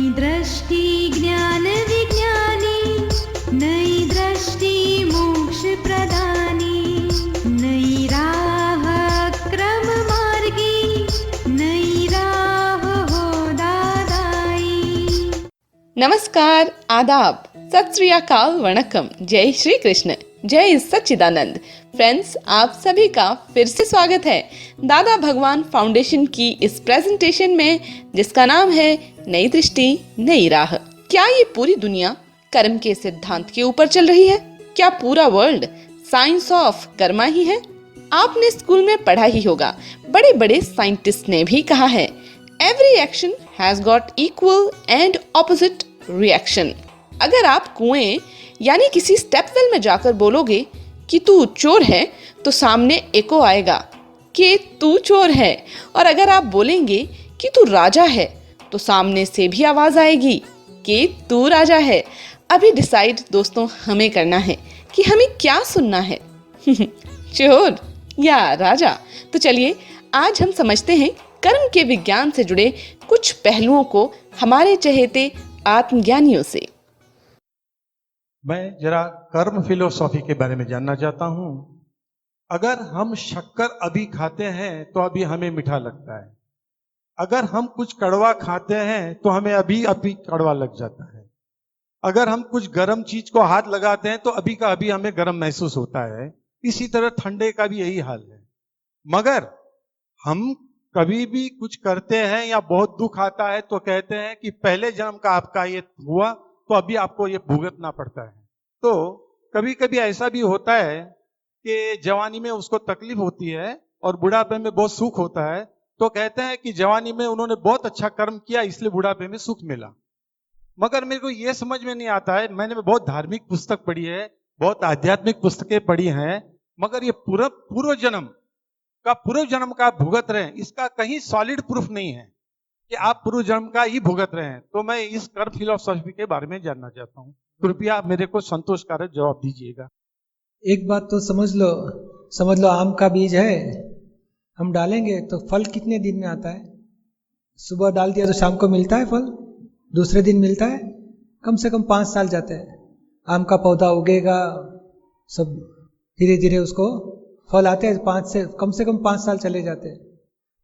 दृष्टि ज्ञान विज्ञानी, नई दृष्टि मोक्ष प्रदानी, नई राह क्रम मार्गी, नई राह हो दादाई। नमस्कार, आदाब, सत श्री अकाल, वणक्कम, जय श्री कृष्ण, जय सच्चिदानंद। फ्रेंड्स, आप सभी का फिर से स्वागत है दादा भगवान फाउंडेशन की इस प्रेजेंटेशन में, जिसका नाम है नई दृष्टि नई राह। क्या ये पूरी दुनिया कर्म के सिद्धांत के ऊपर चल रही है? क्या पूरा वर्ल्ड साइंस ऑफ कर्मा ही है? आपने स्कूल में पढ़ा ही होगा, बड़े बड़े साइंटिस्ट ने भी कहा है, every action has got equal and opposite reaction. अगर आप कुएं यानी किसी स्टेपवेल में जाकर बोलोगे कि तू चोर है, तो सामने एको आएगा कि तू चोर है, और अगर आप बोलेंगे कि तू राजा है, तो सामने से भी आवाज आएगी कि तू राजा है। अभी डिसाइड दोस्तों हमें करना है कि हमें क्या सुनना है, चोर या राजा। तो चलिए आज हम समझते हैं कर्म के विज्ञान से जुड़े कुछ पहलुओं को हमारे चहेते आत्मज्ञानियों से। मैं जरा कर्म फिलोसॉफी के बारे में जानना चाहता हूं। अगर हम शक्कर अभी खाते हैं तो अभी हमें मीठा लगता है, अगर हम कुछ कड़वा खाते हैं तो हमें अभी अभी कड़वा लग जाता है, अगर हम कुछ गर्म चीज को हाथ लगाते हैं तो अभी का अभी हमें गर्म महसूस होता है। इसी तरह ठंडे का भी यही हाल है। मगर हम कभी भी कुछ करते हैं या बहुत दुख आता है तो कहते हैं कि पहले जन्म का आपका ये हुआ तो अभी आपको ये भुगतना पड़ता है। तो कभी कभी ऐसा भी होता है कि जवानी में उसको तकलीफ होती है और बुढ़ापे में बहुत सुख होता है, तो कहते हैं कि जवानी में उन्होंने बहुत अच्छा कर्म किया इसलिए बुढ़ापे में सुख मिला। मगर मेरे को ये समझ में नहीं आता है, मैंने बहुत धार्मिक पुस्तक पढ़ी है, बहुत आध्यात्मिक पुस्तकें पढ़ी हैं, मगर ये पूर्व जन्म का भुगत रहे हैं, इसका कहीं सॉलिड प्रूफ नहीं है कि आप पूर्व जन्म का ही भुगत रहे हैं। तो मैं इस कर्म फिलोसॉफी के बारे में जानना चाहता हूँ, कृपया मेरे को संतोषकारक जवाब दीजिएगा। एक बात तो समझ लो आम का बीज है, हम डालेंगे तो फल कितने दिन में आता है? सुबह डाल दिया तो शाम को मिलता है फल, दूसरे दिन मिलता है। कम से कम 5 साल जाते हैं। आम का पौधा उगेगा, सब धीरे धीरे उसको फल आते हैं, कम से कम 5 साल चले जाते हैं।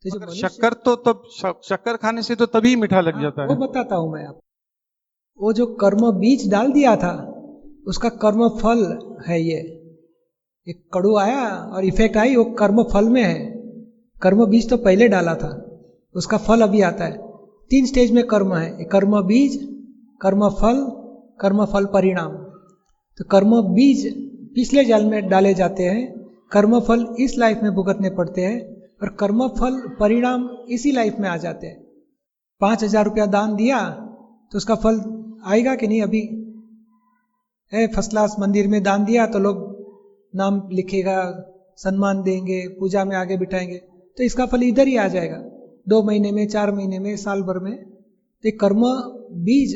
तो जो शक्कर तो तब शक्कर खाने से तो तभी मीठा लग जाता है। वो बताता हूं मैं आपको। वो जो कर्म बीज डाल दिया था उसका कर्म फल है ये। एक कड़ू आया और इफेक्ट आई, वो कर्म फल में है। कर्म बीज तो पहले डाला था, उसका फल अभी आता है। 3 स्टेज में कर्म है, कर्म बीज, कर्म फल परिणाम। तो कर्म बीज पिछले जन्म में डाले जाते हैं, कर्म फल इस लाइफ में भुगतने पड़ते हैं, और कर्म फल परिणाम इसी लाइफ में आ जाते हैं। 5,000 रुपया दान दिया तो उसका फल आएगा कि नहीं? अभी है फर्स्ट क्लास मंदिर में दान दिया तो लोग नाम लिखेगा, सम्मान देंगे, पूजा में आगे बिठाएंगे, तो इसका फल इधर ही आ जाएगा 2 महीने में, 4 महीने में, साल भर में। तो कर्म बीज,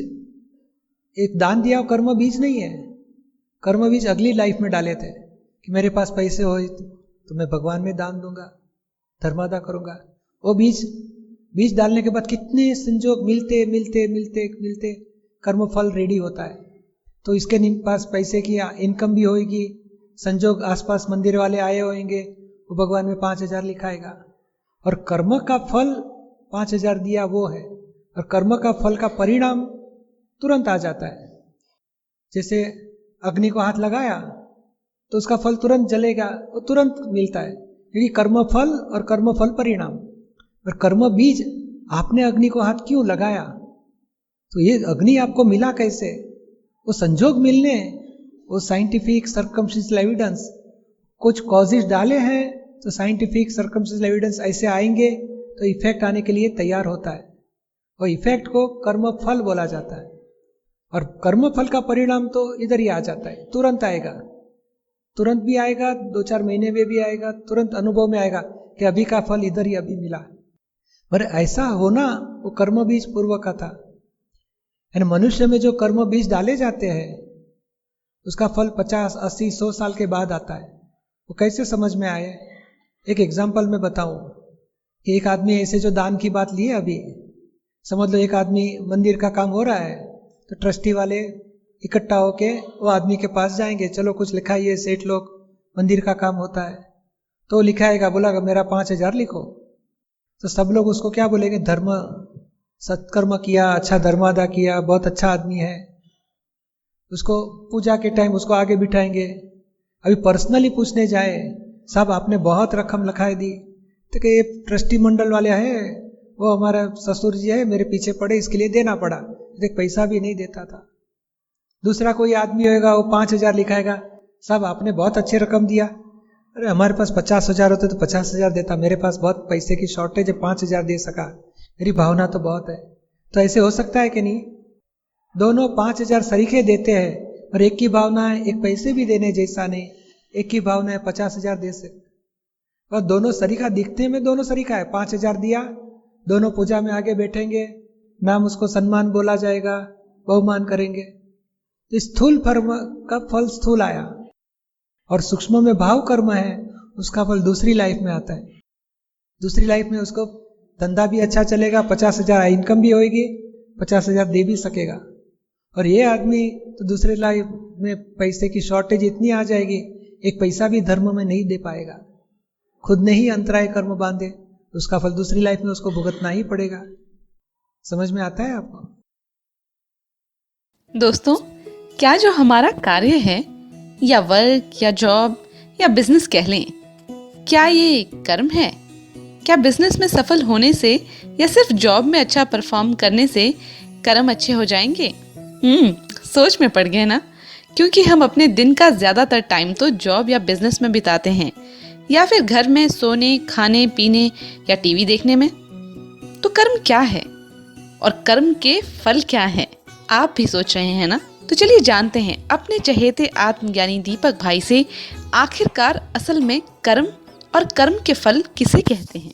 एक दान दिया कर्म बीज नहीं है। कर्म बीज अगली लाइफ में डाले थे कि मेरे पास पैसे हो तो मैं भगवान में दान दूंगा, धर्मादा करूंगा। वो बीज डालने के बाद कितने संजोग मिलते मिलते मिलते मिलते कर्म फल रेडी होता है। तो इसके पास पैसे की इनकम भी होगी, संजोग आसपास मंदिर वाले आए होंगे, वो भगवान में 5,000 लिखाएगा, और कर्म का फल 5,000 दिया वो है, और कर्म का फल का परिणाम तुरंत आ जाता है। जैसे अग्नि को हाथ लगाया तो उसका फल तुरंत जलेगा, वो तुरंत मिलता है, क्योंकि कर्म फल और कर्म फल परिणाम। और कर्म बीज, आपने अग्नि को हाथ क्यों लगाया, तो ये अग्नि आपको मिला कैसे? वो संजोग मिलने, वो साइंटिफिक सर्कमस्टेंशियल एविडेंस, कुछ कॉजेज डाले हैं तो साइंटिफिक सर्कमस्टेंशियल एविडेंस ऐसे आएंगे तो इफेक्ट आने के लिए तैयार होता है। और इफेक्ट को कर्म फल बोला जाता है, और कर्म फल का परिणाम तो इधर ही आ जाता है, तुरंत आएगा, तुरंत भी आएगा, 2-4 महीने में भी आएगा, तुरंत अनुभव में आएगा कि अभी का फल इधर ही अभी मिला। पर ऐसा होना वो कर्म बीज पूर्व का था। मनुष्य में जो कर्म बीज डाले जाते हैं उसका फल 50, 80, 100 साल के बाद आता है। वो कैसे समझ में आए? एक एग्जाम्पल मैं बताऊं कि एक आदमी ऐसे जो दान की बात ली है अभी, समझ लो एक आदमी मंदिर का काम हो रहा है तो ट्रस्टी वाले इकट्ठा होके वो आदमी के पास जाएंगे, चलो कुछ लिखाइए, सेठ लोग मंदिर का काम होता है तो लिखाएगा, बोला मेरा 5,000 लिखो। तो सब लोग उसको क्या बोलेंगे, धर्म सत्कर्म किया, अच्छा धर्म अदा किया, बहुत अच्छा आदमी है। उसको पूजा के टाइम उसको आगे बिठाएंगे। अभी पर्सनली पूछने जाए, साहब आपने बहुत रकम लिखाई दी, तो कि ये ट्रस्टी मंडल वाले हैं, वो हमारा ससुर जी है, मेरे पीछे पड़े, इसके लिए देना पड़ा, एक पैसा भी नहीं देता था। दूसरा कोई आदमी होगा वो 5,000 लिखाएगा, साहब आपने बहुत अच्छी रकम दिया, अरे हमारे पास 50,000 होते तो 50,000 देता, मेरे पास बहुत पैसे की शॉर्टेज है, 5,000 दे सका, मेरी भावना तो बहुत है। तो ऐसे हो सकता है कि नहीं? दोनों 5,000 सरीखे देते हैं और एक की भावना है एक पैसे भी देने जैसा नहीं, एक की भावना है 50,000 दे से, और दोनों सरीखा दिखने में दोनों सरीखा है। 5,000 दिया, दोनों पूजा में आगे बैठेंगे, नाम उसको सम्मान बोला जाएगा, बहुमान करेंगे। तो स्थूल कर्म का फल स्थूल आया, और सूक्ष्म में भाव कर्म है, उसका फल दूसरी लाइफ में आता है। दूसरी लाइफ में उसको धंधा भी अच्छा चलेगा, 50,000 इनकम भी होगी, 50,000 दे भी सकेगा। और ये आदमी तो दूसरे लाइफ में पैसे की शॉर्टेज इतनी आ जाएगी, एक पैसा भी धर्म में नहीं दे पाएगा, खुद ने ही अंतराय कर्म बांधे, उसका फल दूसरी लाइफ में उसको भुगतना ही पड़ेगा। समझ में आता है आपको? दोस्तों, क्या जो हमारा कार्य है या वर्क या जॉब या बिजनेस कह लें, क्या ये कर्म है? क्या बिजनेस में सफल होने से या सिर्फ जॉब में अच्छा परफॉर्म करने से कर्म अच्छे हो जाएंगे? सोच में पड़ गए ना, क्योंकि हम अपने दिन का ज्यादातर टाइम तो जॉब या बिजनेस में बिताते हैं, या फिर घर में सोने, खाने, पीने या टीवी देखने में। तो कर्म क्या है और कर्म के फल क्या है, आप भी सोच रहे हैं ना? तो चलिए जानते हैं अपने चहेते आत्मज्ञानी दीपक भाई से, आखिरकार असल में कर्म और कर्म के फल किसे कहते हैं।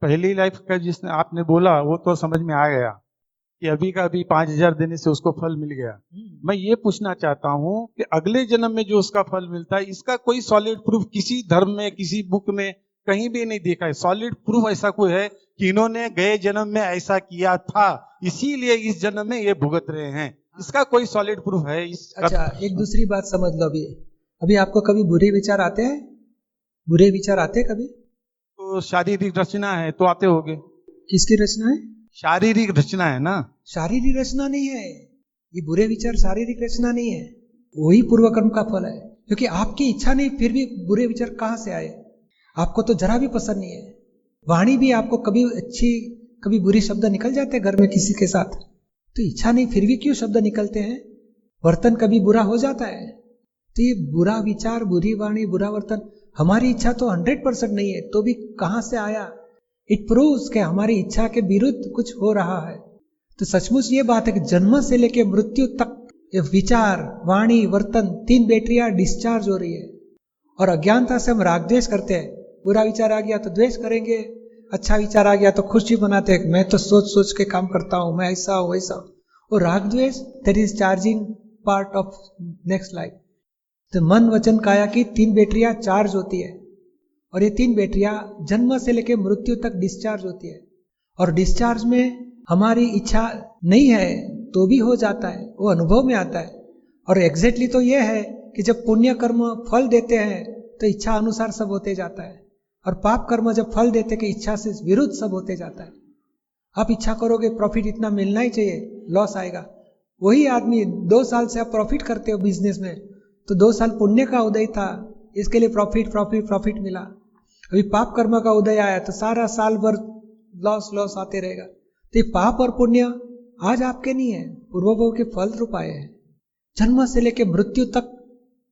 पहली लाइफ का जिसने आपने बोला वो तो समझ में आ गया कि अभी का अभी 5,000 देने से उसको फल मिल गया। मैं ये पूछना चाहता हूँ कि अगले जन्म में जो उसका फल मिलता है, इसका कोई सॉलिड प्रूफ किसी धर्म में, किसी बुक में कहीं भी नहीं देखा है। सॉलिड प्रूफ ऐसा कोई है कि इन्होंने गए जन्म में ऐसा किया था, इसीलिए इस जन्म में ये भुगत रहे हैं, इसका कोई सॉलिड प्रूफ है? अच्छा, एक दूसरी बात समझ लो। अभी आपको कभी बुरे विचार आते हैं? बुरे विचार आते हैं कभी? तो शारीरिक रचना है तो आते होंगे। किसकी रचना है? शारीरिक रचना है ना। शारीरिक रचना नहीं है ये, बुरे विचार शारीरिक रचना नहीं है, वही पूर्व कर्म का फल है। क्योंकि आपकी इच्छा नहीं, फिर भी बुरे विचार कहाँ से आए? आपको तो जरा भी पसंद नहीं है। वाणी भी आपको कभी अच्छी कभी बुरी शब्द निकल जाते हैं घर में किसी के साथ, तो इच्छा नहीं फिर भी क्यों शब्द निकलते हैं? वर्तन कभी बुरा हो जाता है, तो ये बुरा विचार, बुरी वाणी, बुरा वर्तन, हमारी इच्छा तो 100% नहीं है, तो भी कहां से आया? इट प्रूव्स कि हमारी इच्छा के विरुद्ध कुछ हो रहा है। तो सचमुच ये बात है कि जन्म से लेकर मृत्यु तक ये विचार, वाणी, वर्तन, 3 बैटरियां डिस्चार्ज हो रही है। और अज्ञानता से हम राग द्वेष करते हैं। बुरा विचार आ गया तो द्वेष करेंगे, अच्छा विचार आ गया तो खुशी बनाते हैं, मैं तो सोच सोच के काम करता हूं, मैं ऐसा हूं वैसा हूं। और राग द्वेष that is charging part of next life. तो मन वचन काया की 3 बैटरियां चार्ज होती है, और ये 3 बैटरियां जन्म से लेकर मृत्यु तक डिस्चार्ज होती है। और डिस्चार्ज में हमारी इच्छा नहीं है तो भी हो जाता है, वो अनुभव में आता है। और एग्जैक्टली तो ये है कि जब पुण्य कर्म फल देते हैं तो इच्छा अनुसार सब होते जाता है, और पाप कर्म जब फल देते कि इच्छा से विरुद्ध सब होते जाता है। आप इच्छा करोगे प्रॉफिट इतना मिलना ही चाहिए, लॉस आएगा। वही आदमी 2 साल से आप प्रॉफिट करते हो बिजनेस में, तो 2 साल पुण्य का उदय था, इसके लिए प्रॉफिट प्रॉफिट प्रॉफिट मिला। अभी पाप कर्म का उदय आया तो सारा साल भर लॉस लॉस आते रहेगा। तो ये पाप और पुण्य आज आपके नहीं है, पूर्वभव के फल रूप आए हैं। जन्म से लेके मृत्यु तक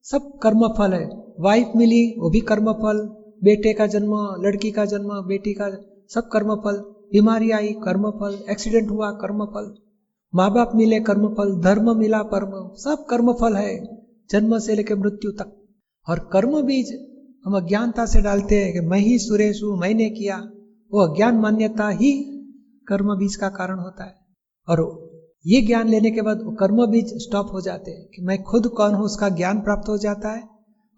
सब कर्म फल है। वाइफ मिली वो भी कर्म फल, बेटे का जन्म, लड़की का जन्म, बेटी का, सब कर्म फल। बीमारी आई कर्म फल, एक्सीडेंट हुआ कर्म फल, माँ बाप मिले कर्म फल, धर्म मिला कर्म, सब कर्म फल है जन्म से लेकर मृत्यु तक। और कर्म बीज हम अज्ञानता से डालते हैं कि मैं ही सुरेश हूं, मैंने किया, वो अज्ञान मान्यता ही कर्म बीज का कारण होता है। और ये ज्ञान लेने के बाद कर्म बीज स्टॉप हो जाते हैं कि मैं खुद कौन हूं उसका ज्ञान प्राप्त हो जाता है,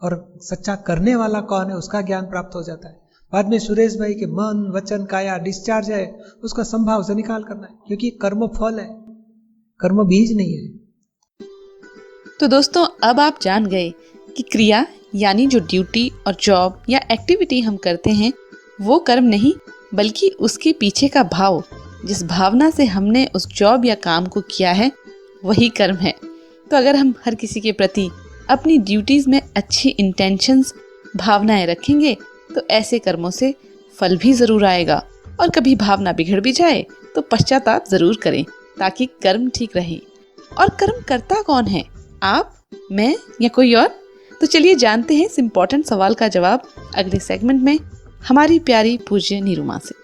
और सच्चा करने वाला कौन है उसका ज्ञान प्राप्त हो जाता है। बाद में सुरेश भाई के मन वचन काया डिस्चार्ज है, उसका संभाव से निकाल करना है, क्योंकि कर्म फल है, कर्म बीज नहीं है। तो दोस्तों, अब आप जान गए कि क्रिया यानी जो ड्यूटी और जॉब या एक्टिविटी हम करते हैं वो कर्म नहीं, बल्कि उसके पीछे का भाव, जिस भावना से हमने उस जॉब या काम को किया है वही कर्म है। तो अगर हम हर किसी के प्रति अपनी ड्यूटीज में अच्छी इंटेंशंस, भावनाएं रखेंगे तो ऐसे कर्मों से फल भी जरूर आएगा। और कभी भावना बिगड़ भी जाए तो पश्चाताप जरूर करें ताकि कर्म ठीक रहे। और कर्म करता कौन है, आप, मैं या कोई और? तो चलिए जानते हैं इस इम्पोर्टेंट सवाल का जवाब अगले सेगमेंट में हमारी प्यारी पूज्य निरुमा से।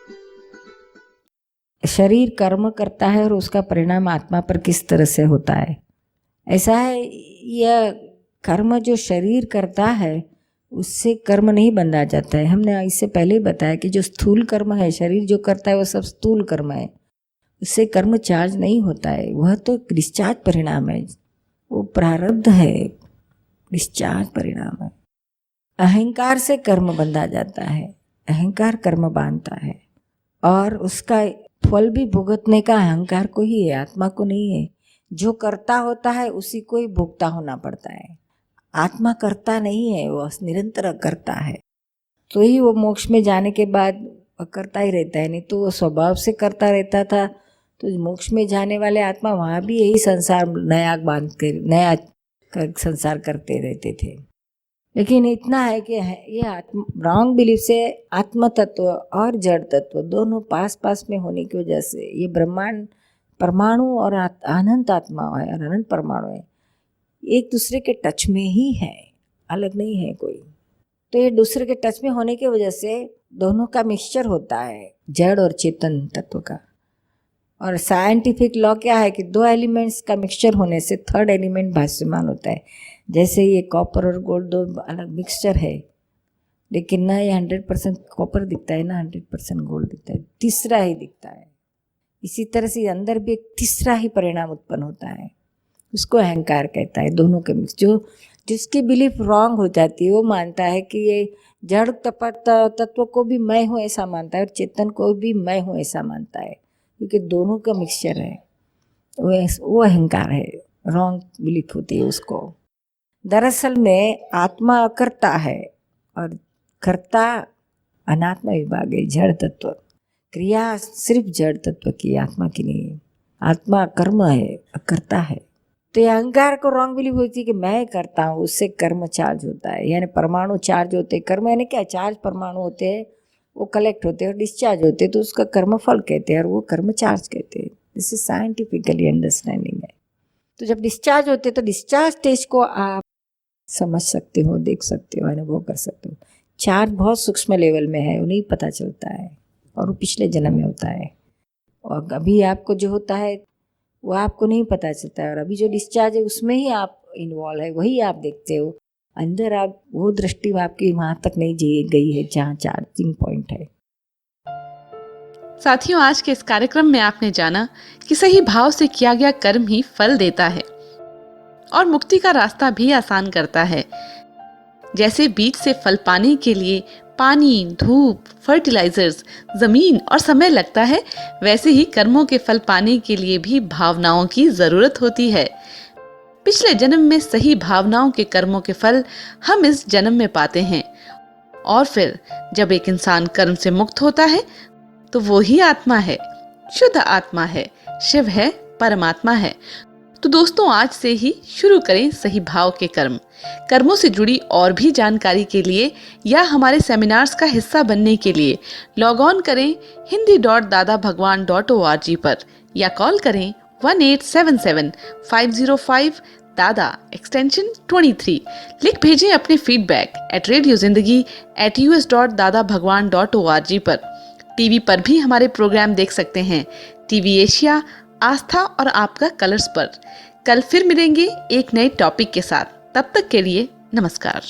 शरीर कर्म करता है और उसका परिणाम आत्मा पर किस तरह से होता है? ऐसा है, यह कर्म जो शरीर करता है उससे कर्म नहीं बंधा जाता है। हमने इससे पहले ही बताया कि जो स्थूल कर्म है, शरीर जो करता है वो सब स्थूल कर्म है, उससे कर्म चार्ज नहीं होता है। वह तो डिस्चार्ज परिणाम है, वो प्रारब्ध है, डिस्चार्ज परिणाम है। अहंकार से कर्म बंधा जाता है, अहंकार कर्म बांधता है और उसका फल भी भुगतने का अहंकार को ही है, आत्मा को नहीं है। जो करता होता है उसी को ही भुगता होना पड़ता है। आत्मा करता नहीं है, वो निरंतर करता है, तो ही वो मोक्ष में जाने के बाद करता ही रहता है। नहीं तो वो स्वभाव से करता रहता था, तो मोक्ष में जाने वाले आत्मा वहाँ भी यही संसार नया बांध कर नया संसार करते रहते थे। लेकिन इतना है कि ये रॉन्ग बिलीफ से आत्म तत्व और जड़ तत्व दोनों पास पास में होने की वजह से ये ब्रह्मांड परमाणु और अनंत आत्मा है और अनंत परमाणु है, एक दूसरे के टच में ही है, अलग नहीं है कोई। तो ये दूसरे के टच में होने की वजह से दोनों का मिक्सचर होता है, जड़ और चेतन तत्व का। और साइंटिफिक लॉ क्या है कि दो एलिमेंट्स का मिक्सचर होने से थर्ड एलिमेंट भासमान होता है। जैसे ये कॉपर और गोल्ड दो अलग मिक्सचर है, लेकिन ना ये 100% कॉपर दिखता है ना 100% गोल्ड दिखता है, तीसरा ही दिखता है। इसी तरह से अंदर भी एक तीसरा ही परिणाम उत्पन्न होता है, उसको अहंकार कहता है। दोनों के मिक्स, जो जिसकी बिलीफ रॉन्ग हो जाती है वो मानता है कि ये जड़ तत्व को भी मैं हूँ ऐसा मानता है और चेतन को भी मैं हूँ ऐसा मानता है, क्योंकि दोनों का मिक्सचर है। वो अहंकार है, रॉन्ग बिलीफ होती है उसको। दरअसल में आत्मा करता है और कर्ता अनात्मा विभाग है, जड़ तत्व। क्रिया सिर्फ जड़ तत्व की, आत्मा की नहीं है। आत्मा कर्म है, करता है। तो ये अहंकार को रॉन्ग बिलीफ होती है कि मैं करता हूँ, उससे कर्म चार्ज होता है। यानी परमाणु चार्ज होते हैं, कर्म यानी क्या, चार्ज परमाणु होते हैं, वो कलेक्ट होते हैं और डिस्चार्ज होते हैं, तो उसका कर्म फल कहते हैं और वो कर्म चार्ज कहते हैं। दिस इज साइंटिफिकली अंडरस्टैंडिंग है। तो जब डिस्चार्ज होते हैं तो डिस्चार्ज स्टेज को आप समझ सकते हो, देख सकते हो, अनुभव कर सकते हो। चार्ज बहुत सूक्ष्म लेवल में है, वो नहीं पता चलता है और वो पिछले जन्म में होता है, और अभी आपको जो होता है वो आपको नहीं पता चलता है, और अभी जो डिस्चार्ज है उसमें ही आप इन्वॉल्व है, वही आप देखते हो। अंदर आप वो दृष्टि आपकी वहाँ तक नहीं गई है जहाँ चार्जिंग पॉइंट है। साथियों, आज के इस कार्यक्रम में आपने जाना कि सही भाव से किया गया कर्म ही फल देता है और मुक्ति का रास्ता भी आसान करता है। जैसे बीज से फल पाने के लिए पानी, धूप, फर्टिलाइजर्स, जमीन और समय लगता है, वैसे ही कर्मों के फल पाने के लिए भी भावनाओं की जरूरत होती है। पिछले जन्म में सही भावनाओं के कर्मों के फल हम इस जन्म में पाते हैं, और फिर जब एक इंसान कर्म से मुक्त होता है तो वो ही आत्मा है, शुद्ध आत्मा है, शिव है, परमात्मा है। तो दोस्तों, आज से ही शुरू करें सही भाव के कर्म। कर्मों से जुड़ी और भी जानकारी के लिए या हमारे सेमिनार्स का हिस्सा बनने के लिए लॉग ऑन करें hindi.dadabhagwan.org पर या कॉल करें 1877-505 दादा एक्सटेंशन 23। लिख भेजें अपने फीडबैक @radiozindagi@us.dadabhagwan.org पर। टीवी पर भी हमारे प्रोग्राम देख सकते हैं, टीवी एशिया, आस्था और आपका कलर्स पर। कल फिर मिलेंगे एक नए टॉपिक के साथ, तब तक के लिए नमस्कार।